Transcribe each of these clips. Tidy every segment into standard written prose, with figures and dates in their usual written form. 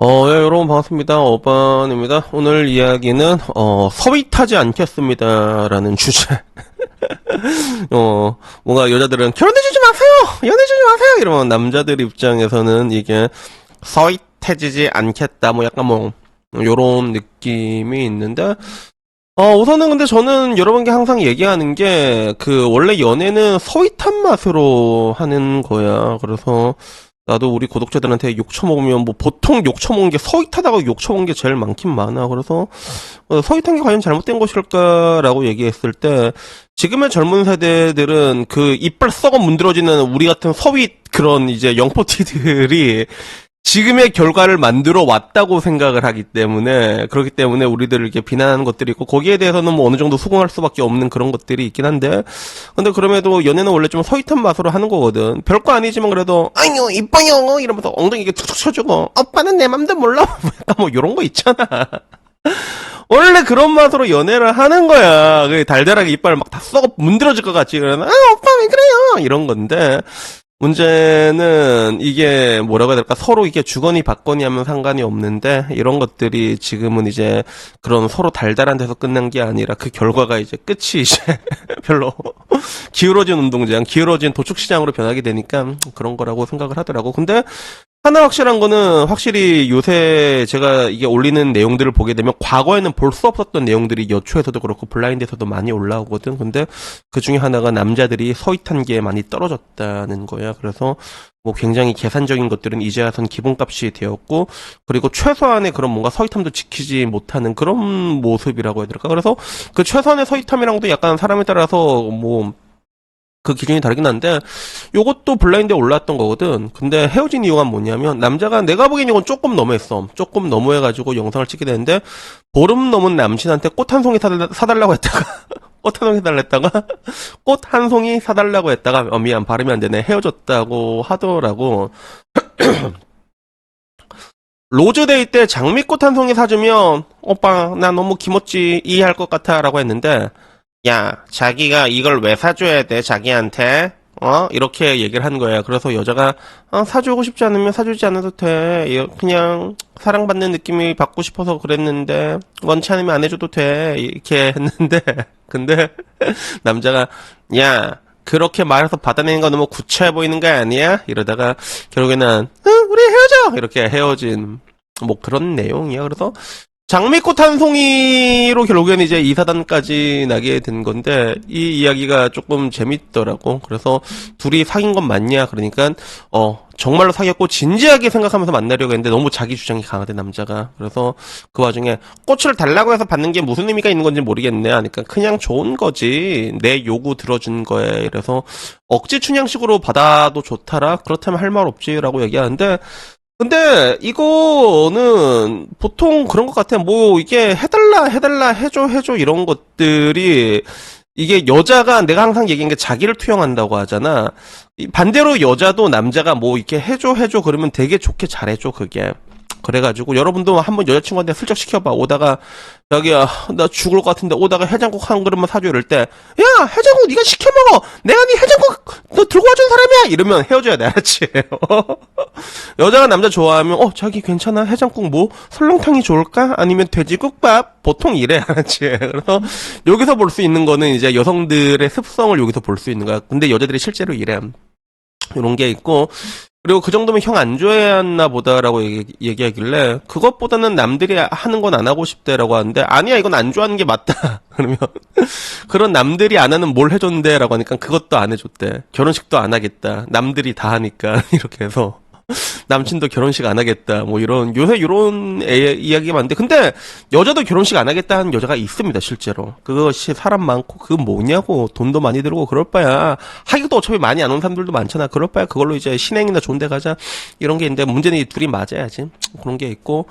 예, 여러분 반갑습니다. 어반입니다. 오늘 이야기는 서윗하지 않겠습니다라는 주제. 뭔가 여자들은 결혼해주지 마세요, 연애해주지 마세요 이러면 남자들 입장에서는 이게 서윗해지지 않겠다, 뭐 약간 뭐 요런 느낌이 있는데, 우선은 근데 저는 여러분께 항상 얘기하는 게 원래 연애는 서윗한 맛으로 하는 거야. 그래서 나도 우리 구독자들한테 욕 처먹으면 뭐 보통 욕 처먹은 게 서윗하다고 욕 처먹은 게 제일 많긴 많아. 그래서 서윗한 게 과연 잘못된 것일까라고 얘기했을 때, 지금의 젊은 세대들은 이빨 썩어 문드러지는 우리 같은 서윗 그런 이제 영포티들이 지금의 결과를 만들어 왔다고 생각을 하기 때문에, 그렇기 때문에 우리들을 이렇게 비난하는 것들이 있고, 거기에 대해서는 뭐 어느 정도 수긍할 수밖에 없는 그런 것들이 있긴 한데, 근데 그럼에도 연애는 원래 좀 서윗한 맛으로 하는 거거든. 별거 아니지만 그래도 아유 이뻐요 이러면서 엉덩이 이렇게 툭툭 쳐주고, 오빠는 내 맘도 몰라 약간 뭐 요런 거 있잖아. 원래 그런 맛으로 연애를 하는 거야. 달달하게 이빨 막 다 썩어 문드러질 것 같지. 그러면 오빠 왜 그래요 이런 건데, 문제는 이게 뭐라고 해야 될까, 서로 이게 주거니 받거니 하면 상관이 없는데, 이런 것들이 지금은 이제 그런 서로 달달한 데서 끝난 게 아니라 그 결과가 이제 끝이 이제 별로 기울어진 운동장, 기울어진 도축시장으로 변하게 되니까 그런 거라고 생각을 하더라고. 근데 하나 확실한 거는, 확실히 요새 제가 이게 올리는 내용들을 보게 되면 과거에는 볼 수 없었던 내용들이 여초에서도 그렇고 블라인드에서도 많이 올라오거든. 근데 그 중에 하나가 남자들이 서윗한 게 많이 떨어졌다는 거야. 그래서 뭐 굉장히 계산적인 것들은 이제야선 기본값이 되었고, 그리고 최소한의 그런 뭔가 서윗함도 지키지 못하는 그런 모습이라고 해야 될까. 그래서 그 최소한의 서윗함이랑도 약간 사람에 따라서 뭐 그 기준이 다르긴 한데, 요것도 블라인드에 올라왔던 거거든. 근데 헤어진 이유가 뭐냐면, 남자가, 내가 보기엔 이건 조금 너무했어. 조금 너무해가지고 영상을 찍게 되는데, 보름 넘은 남친한테 꽃 한 송이 사달라고 했다가 꽃 한 송이 사달랬다가 꽃 한 송이 사달라고 했다가 미안 발음이 안 되네, 헤어졌다고 하더라고. 로즈데이 때 장미꽃 한 송이 사주면 오빠 나 너무 기모찌 이해할 것 같아 라고 했는데, 야, 자기가 이걸 왜 사줘야 돼, 자기한테? 이렇게 얘기를 한 거야. 그래서 여자가, 사주고 싶지 않으면 사주지 않아도 돼. 그냥, 사랑받는 느낌이 받고 싶어서 그랬는데, 원치 않으면 안 해줘도 돼. 이렇게 했는데, 근데, 남자가, 야, 그렇게 말해서 받아내는 거 너무 구차해 보이는 거 아니야? 이러다가, 결국에는, 우리 헤어져! 이렇게 헤어진, 뭐 그런 내용이야. 그래서, 장미꽃 한 송이로 결국에는 이제 이사단까지 나게 된 건데, 이 이야기가 조금 재밌더라고. 그래서 둘이 사귄 건 맞냐? 그러니까 정말로 사귀었고 진지하게 생각하면서 만나려고 했는데 너무 자기 주장이 강하대, 남자가. 그래서 그 와중에 꽃을 달라고 해서 받는 게 무슨 의미가 있는 건지 모르겠네 하니까, 그냥 좋은 거지, 내 요구 들어준 거에. 이래서 억지 춘향식으로 받아도 좋다라, 그렇다면 할 말 없지라고 얘기하는데, 근데 이거는 보통 그런 것 같아. 뭐 이게 해달라 해줘 이런 것들이, 이게 여자가, 내가 항상 얘기한 게 자기를 투영한다고 하잖아. 반대로 여자도 남자가 뭐 이렇게 해줘 그러면 되게 좋게 잘해줘, 그게. 그래가지고 여러분도 한번 여자친구한테 슬쩍 시켜봐. 오다가 자기야 나 죽을 것 같은데 오다가 해장국 한 그릇만 사줘 이럴 때, 야 해장국 네가 시켜 먹어, 내가 네 해장국 너 들고 와준 사람이야 이러면 헤어져야 돼, 알았지? 여자가 남자 좋아하면 자기 괜찮아, 해장국 뭐 설렁탕이 좋을까 아니면 돼지국밥, 보통 이래, 알았지? 그래서 여기서 볼 수 있는 거는 이제 여성들의 습성을 여기서 볼 수 있는 거야. 근데 여자들이 실제로 이래, 이런 게 있고. 그리고 그 정도면 형 안 좋아했나 보다라고 얘기하길래, 그것보다는 남들이 하는 건 안 하고 싶대라고 하는데, 아니야 이건 안 좋아하는 게 맞다 그러면 그런 남들이 안 하는 뭘 해줬는데 라고 하니까 그것도 안 해줬대. 결혼식도 안 하겠다, 남들이 다 하니까 이렇게 해서 남친도 결혼식 안 하겠다, 뭐 이런, 요새 이런 이야기가 많은데, 근데 여자도 결혼식 안 하겠다 하는 여자가 있습니다, 실제로. 그것이 사람 많고 그 뭐냐고, 돈도 많이 들고 그럴 바야, 하기도 어차피 많이 안 온 사람들도 많잖아. 그럴 바야 그걸로 이제 신행이나 좋은 데 가자, 이런 게 있는데, 문제는 이 둘이 맞아야지, 그런 게 있고.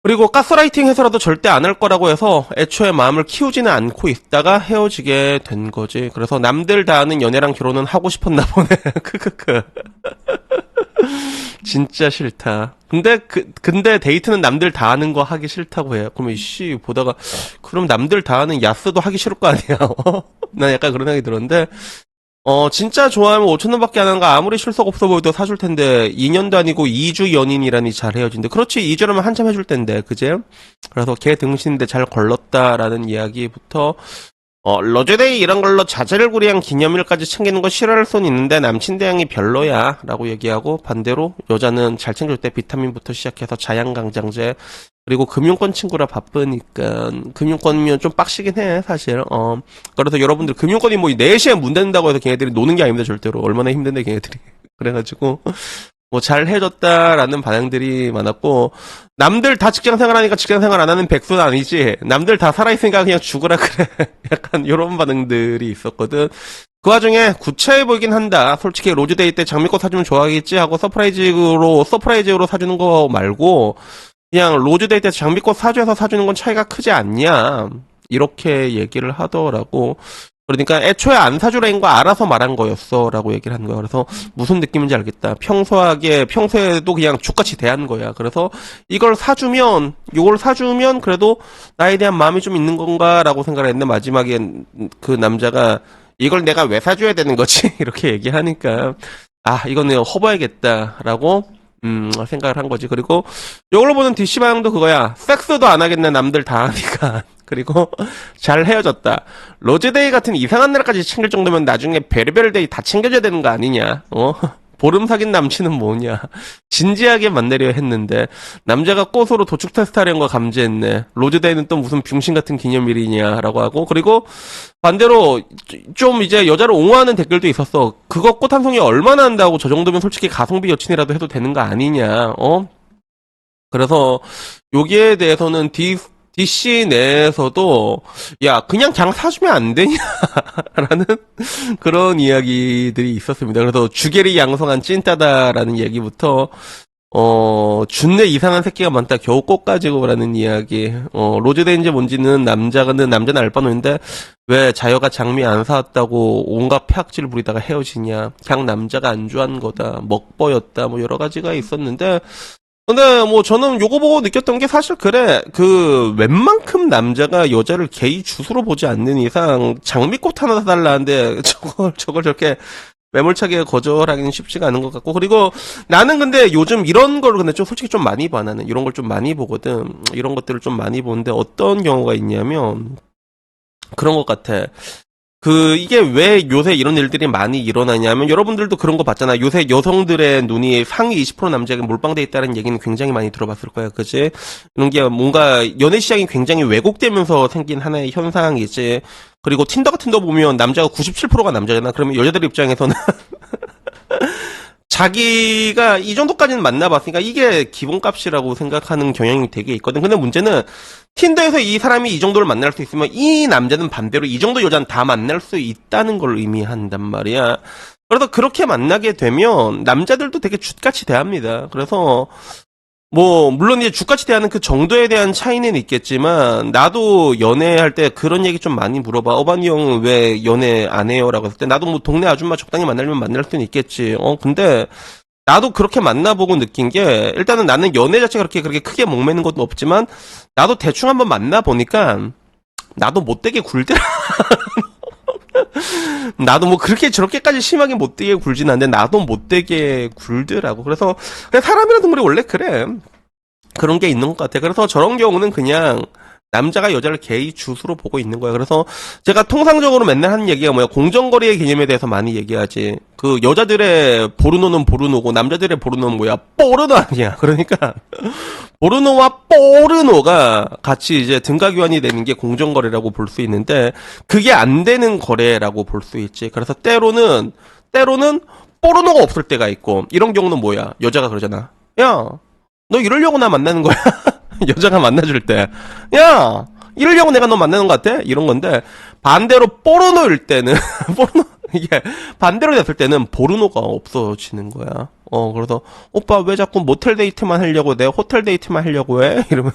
그리고 가스라이팅 해서라도 절대 안 할 거라고 해서 애초에 마음을 키우지는 않고 있다가 헤어지게 된 거지. 그래서 남들 다 하는 연애랑 결혼은 하고 싶었나 보네. 크크크. 진짜 싫다. 근데 데이트는 남들 다 하는 거 하기 싫다고 해요. 그러면 보다가, 그럼 남들 다 하는 야스도 하기 싫을 거 아니야. 난 약간 그런 생각이 들었는데, 진짜 좋아하면 5,000원밖에 안 하는 거 아무리 실속 없어 보여도 사줄 텐데, 2년도 아니고 2주 연인이라니 잘 헤어진대. 그렇지, 2주라면 한참 해줄 텐데, 그제? 그래서 걔 등신인데 잘 걸렀다라는 이야기부터, 러즈데이 이런 걸로 자제를 구리한 기념일까지 챙기는 거 싫어할 수는 있는데 남친 대응이 별로야 라고 얘기하고, 반대로 여자는 잘 챙길 때 비타민부터 시작해서 자양강장제, 그리고 금융권 친구라 바쁘니까 금융권이면 좀 빡시긴 해 사실. 그래서 여러분들 금융권이 뭐 4시에 문 닫는다고 해서 걔네들이 노는 게 아닙니다 절대로. 얼마나 힘든데 걔네들이. 그래가지고 뭐 잘 해줬다라는 반응들이 많았고, 남들 다 직장 생활하니까 직장 생활 안 하는 백수는 아니지, 남들 다 살아있으니까 그냥 죽으라 그래. 약간 이런 반응들이 있었거든. 그 와중에 구차해 보이긴 한다. 솔직히 로즈데이 때 장미꽃 사주면 좋아하겠지 하고 서프라이즈로 사주는 거 말고 그냥 로즈데이 때 장미꽃 사줘서 사주는 건 차이가 크지 않냐, 이렇게 얘기를 하더라고. 그러니까 애초에 안 사주라는 거 알아서 말한 거였어 라고 얘기를 한 거야. 그래서 무슨 느낌인지 알겠다. 평소에도 그냥 족같이 대한 거야. 그래서 이걸 사주면 그래도 나에 대한 마음이 좀 있는 건가 라고 생각을 했는데, 마지막엔 그 남자가 이걸 내가 왜 사줘야 되는 거지? 이렇게 얘기하니까, 이거는 허봐야겠다 라고 생각을 한 거지. 그리고 이걸로 보는 DC 반응도 그거야. 섹스도 안 하겠네 남들 다 하니까. 그리고 잘 헤어졌다. 로즈데이 같은 이상한 날까지 챙길 정도면 나중에 베르베르데이 다 챙겨줘야 되는 거 아니냐. 보름 사귄 남친은 뭐냐. 진지하게 만나려 했는데 남자가 꽃으로 도축 테스트 하려는 거 감지했네. 로즈데이는 또 무슨 병신 같은 기념일이냐라고 하고, 그리고 반대로 좀 이제 여자를 옹호하는 댓글도 있었어. 그거 꽃 한 송이 얼마나 한다고, 저 정도면 솔직히 가성비 여친이라도 해도 되는 거 아니냐. 그래서 여기에 대해서는 DC 내에서도 야 그냥 사주면 안 되냐 라는 그런 이야기들이 있었습니다. 그래서 주계리 양성한 찐따다라는 얘기부터 준내 이상한 새끼가 많다 겨우 꽃 가지고 라는 이야기, 로즈데이인지 뭔지는 남자는 알바노인데 왜 자여가 장미 안 사왔다고 온갖 폐악질 부리다가 헤어지냐, 그냥 남자가 안 좋아한 거다, 먹버였다, 뭐 여러 가지가 있었는데, 근데 뭐 저는 요거 보고 느꼈던 게 사실 그래. 웬만큼 남자가 여자를 게이 주스로 보지 않는 이상 장미꽃 하나 사달라는데 저걸 저렇게 매몰차게 거절하기는 쉽지가 않은 것 같고, 그리고 나는 근데 요즘 이런 걸 근데 좀 솔직히 좀 많이 봐. 나는 이런 걸 좀 많이 보거든. 이런 것들을 좀 많이 보는데 어떤 경우가 있냐면 그런 것 같아. 이게 왜 요새 이런 일들이 많이 일어나냐면, 여러분들도 그런 거 봤잖아. 요새 여성들의 눈이 상위 20% 남자에게 몰빵돼 있다는 얘기는 굉장히 많이 들어봤을 거야. 그치? 이런 게 뭔가 연애 시장이 굉장히 왜곡되면서 생긴 하나의 현상이지. 그리고 틴더 같은 거 보면 남자가 97%가 남자잖아. 그러면 여자들 입장에서는 자기가 이 정도까지는 만나봤으니까 이게 기본값이라고 생각하는 경향이 되게 있거든. 근데 문제는 틴더에서 이 사람이 이 정도를 만날 수 있으면 이 남자는 반대로 이 정도 여자는 다 만날 수 있다는 걸 의미한단 말이야. 그래서 그렇게 만나게 되면 남자들도 되게 죗같이 대합니다. 그래서 뭐 물론 이제 죗같이 대하는 그 정도에 대한 차이는 있겠지만, 나도 연애할 때 그런 얘기 좀 많이 물어봐. 어반이 형 왜 연애 안 해요? 라고 했을 때 나도 뭐 동네 아줌마 적당히 만나려면 만날 수는 있겠지. 근데 나도 그렇게 만나보고 느낀 게, 일단은 나는 연애 자체가 그렇게 크게 목매는 것도 없지만 나도 대충 한번 만나보니까 나도 못되게 굴더라. 나도 뭐 그렇게 저렇게까지 심하게 못되게 굴진 않는데 나도 못되게 굴더라고. 그래서 그냥 사람이라는 동물이 원래 그래. 그런 게 있는 것 같아. 그래서 저런 경우는 그냥 남자가 여자를 게이 주스로 보고 있는 거야. 그래서 제가 통상적으로 맨날 하는 얘기가 뭐야, 공정거리의 개념에 대해서 많이 얘기하지. 여자들의 보르노는 보르노고 남자들의 보르노는 뭐야, 뽀르노 아니야. 그러니까 보르노와 뽀르노가 같이 이제 등가 교환이 되는 게 공정거래라고 볼 수 있는데, 그게 안 되는 거래라고 볼 수 있지. 그래서 때로는 뽀르노가 없을 때가 있고, 이런 경우는 뭐야, 여자가 그러잖아. 야, 너 이러려고 나 만나는 거야? 여자가 만나줄 때, 야, 이러려고 내가 너 만나는 것 같아? 이런 건데, 반대로 뽀르노일 때는 이게 반대로 됐을 때는 보르노가 없어지는 거야. 그래서 오빠 왜 자꾸 모텔 데이트만 하려고 내 호텔 데이트만 하려고 해? 이러면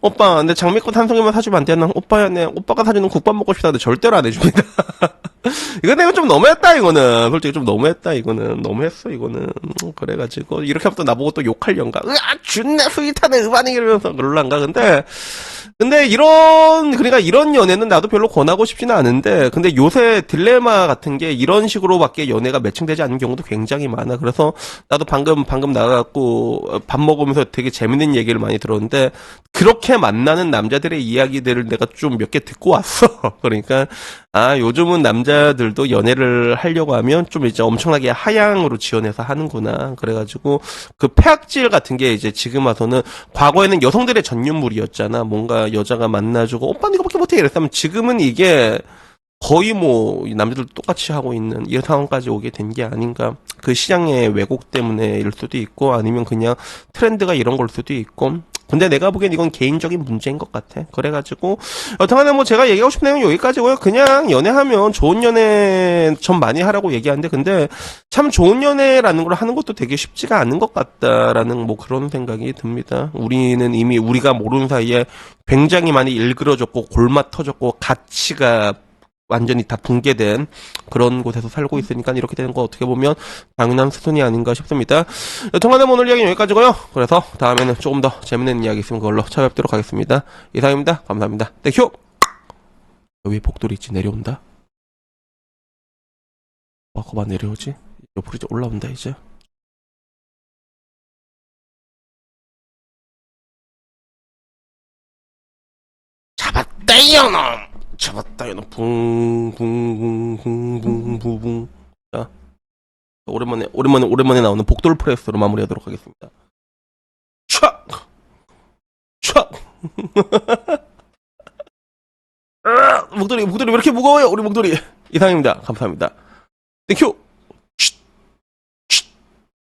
오빠 내 장미꽃 한 송이만 사주면 안 되나? 오빠야, 오빠가 사주는 국밥 먹고 싶다는데 절대로 안 해줍니다. 이거 내가 좀 너무했다, 이거는. 솔직히 좀 너무했다, 이거는. 너무했어, 이거는. 그래가지고, 이렇게 하면 또 나보고 또 욕할 연가. 으아, 준내 스윗하네, 음반이 이러면서 그럴란가. 근데 그러니까 이런 연애는 나도 별로 권하고 싶지는 않은데, 근데 요새 딜레마 같은 게 이런 식으로밖에 연애가 매칭되지 않는 경우도 굉장히 많아. 그래서 나도 방금 나가갖고 밥 먹으면서 되게 재밌는 얘기를 많이 들었는데, 그렇게 만나는 남자들의 이야기들을 내가 좀 몇 개 듣고 왔어. 그러니까, 요즘은 남자들도 연애를 하려고 하면 좀 이제 엄청나게 하향으로 지원해서 하는구나. 그래가지고, 그 폐악질 같은 게 이제 지금 와서는, 과거에는 여성들의 전유물이었잖아. 뭔가 여자가 만나주고, 오빠 이거밖에 못해. 이랬으면 지금은 이게 거의 뭐, 남자들도 똑같이 하고 있는 이런 상황까지 오게 된 게 아닌가. 그 시장의 왜곡 때문에일 수도 있고, 아니면 그냥 트렌드가 이런 걸 수도 있고, 근데 내가 보기엔 이건 개인적인 문제인 것 같아. 그래가지고, 여튼간에 뭐 제가 얘기하고 싶은 내용은 여기까지고요. 그냥 연애하면 좋은 연애 좀 많이 하라고 얘기하는데, 근데 참 좋은 연애라는 걸 하는 것도 되게 쉽지가 않은 것 같다라는 뭐 그런 생각이 듭니다. 우리는 이미 우리가 모르는 사이에 굉장히 많이 일그러졌고, 골마 터졌고, 가치가 완전히 다 붕괴된 그런 곳에서 살고 있으니까 이렇게 되는 거 어떻게 보면 당연한 수순이 아닌가 싶습니다. 여튼간에 오늘 이야기는 여기까지고요. 그래서 다음에는 조금 더 재밌는 이야기 있으면 그걸로 찾아뵙도록 하겠습니다. 이상입니다. 감사합니다. 땡큐! 여기 복돌이 있지. 내려온다. 거봐 내려오지. 옆으로 이제 올라온다 이제. 잡았다 이놈! 잡았다 이놈. 붕붕붕붕붕붕붕. 자, 오랜만에 나오는 복돌 프레스로 마무리하도록 하겠습니다. 촥! 촥! 목도리 왜 이렇게 무거워요? 우리 목도리. 이상입니다. 감사합니다. 땡큐!